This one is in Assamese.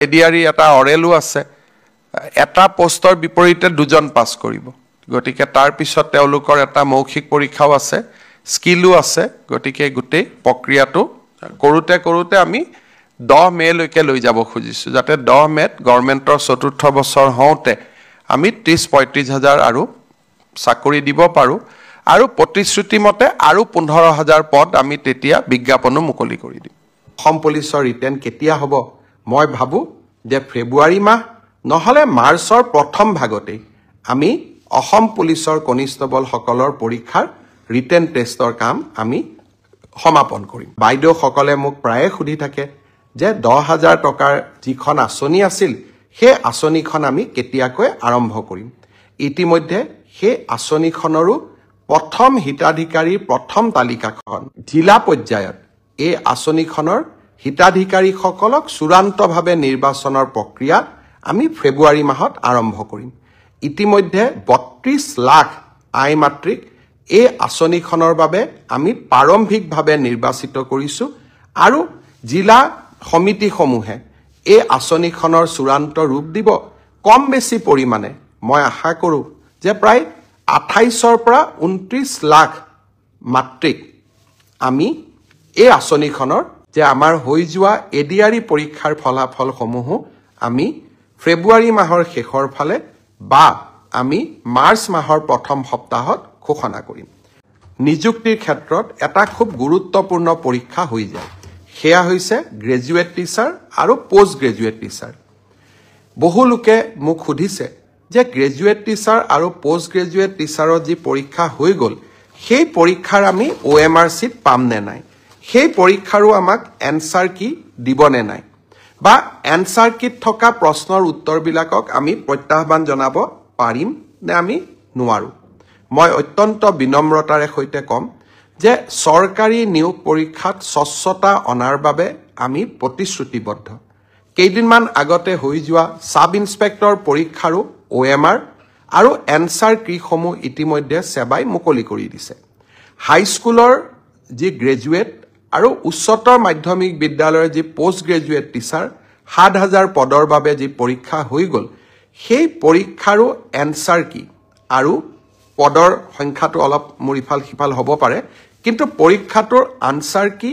এডিআৰি এটা অৰেলো আছে এটা পোষ্টৰ বিপৰীতে দুজন পাস কৰিব গতিকে তাৰ পিছত তেওঁলোকৰ এটা মৌখিক পৰীক্ষাও আছে স্কিলও আছে গতিকে গুটেই প্ৰক্ৰিয়াটো কৰোতে আমি 10 মে লৈকে লৈ যাব খুজিছো যাতে 10 মেত গভৰ্ণমেণ্টৰ চতুৰ্থ বছৰ হওঁতে আমি 30-35 হাজাৰ আৰু চাকৰি দিব পাৰো আৰু প্ৰতিশ্ৰুতি মতে আৰু 15,000 পদ আমি তেতিয়া বিজ্ঞাপনো মুকলি কৰি দিম অসম পুলিচৰ ৰিটেন কেতিয়া হ'ব মই ভাবো যে ফেব্ৰুৱাৰী মাহ নহলে মাৰ্চৰ প্ৰথম ভাগতে আমি অসম পুলিচৰ কনিষ্টেবল সকলৰ পৰীক্ষাৰ ৰিটেন টেষ্টৰ কাম আমি সমাপন কৰিম বাইদেউ সকলে মোক প্ৰায়ে সুধি থাকে যে 10,000 টকাৰ যিখন আঁচনি আছিল সেই আঁচনিখন আমি কেতিয়াকৈ আৰম্ভ কৰিম ইতিমধ্যে সেই আঁচনিখনৰো প্ৰথম হিতাধিকাৰীৰ প্ৰথম তালিকাখন জিলা পৰ্যায়ত এই আঁচনিখনৰ হিতাধিকাৰীসকলক চূড়ান্তভাৱে নিৰ্বাচনৰ প্ৰক্ৰিয়া আমি ফেব্ৰুৱাৰী মাহত আৰম্ভ কৰিম ইতিমধ্যে 32 লাখ আই মাতৃক এই আঁচনিখনৰ বাবে আমি প্ৰাৰম্ভিকভাৱে নিৰ্বাচিত কৰিছো আৰু জিলা সমিতিসমূহে এই আঁচনিখনৰ চূড়ান্ত ৰূপ দিব কম বেছি পৰিমাণে মই আশা কৰোঁ যে প্ৰায় 28ৰ পৰা 29 লাখ মাতৃক আমি এই আঁচনিখনৰ যে আমাৰ হৈ যোৱা এডিআৰি পৰীক্ষাৰ ফলাফলসমূহ আমি ফেব্ৰুৱাৰী মাহৰ শেষৰ ফালে বা আমি মাৰ্চ মাহৰ প্ৰথম সপ্তাহত ঘোষণা কৰিম নিযুক্তিৰ ক্ষেত্ৰত এটা খুব গুৰুত্বপূৰ্ণ পৰীক্ষা হৈ যায় সেয়া হৈছে গ্ৰেজুৱেট টিচাৰ আৰু পোষ্ট গ্ৰেজুৱেট টিচাৰ বহু লোকে মোক সুধিছে যে গ্ৰেজুৱেট টিচাৰ আৰু পোষ্ট গ্ৰেজুৱেট টিচাৰৰ যি পৰীক্ষা হৈ গ'ল সেই পৰীক্ষাৰ আমি OMR চিট পাম নে নাই সেই পৰীক্ষাৰো আমাক এনসাৰ কি দিবনে নাই বা এনসাৰ কিট থকা প্ৰশ্নৰ উত্তৰবিলাকক আমি প্ৰত্যাহ্বান জনাব পাৰিম নে আমি নোৱাৰো মই অত্যন্ত বিনম্ৰতাৰে সৈতে কম যে চৰকাৰী নিয়োগ পৰীক্ষাত স্বচ্ছতা অনাৰ বাবে আমি প্ৰতিশ্ৰুতিবদ্ধ কেইদিনমান আগতে হৈ যোৱা সাব ইন্সপেক্টৰ পৰীক্ষাৰো OMR আৰু এনসাৰ কিসমূহ ইতিমধ্যে সেৱাই মুকলি কৰি দিছে হাইস্কুলৰ যি গ্ৰেজুৱেট আৰু উচ্চতৰ মাধ্যমিক বিদ্যালয়ৰ যি পোষ্ট গ্ৰেজুৱেট টিচাৰ 7,000 পদৰ বাবে যি পৰীক্ষা হৈ গ'ল সেই পৰীক্ষাৰো এনসাৰ কি আৰু পদৰ সংখ্যাটো অলপ মুৰিফাল সিফাল হ'ব পাৰে কিন্তু পৰীক্ষাটোৰ আনসাৰ কি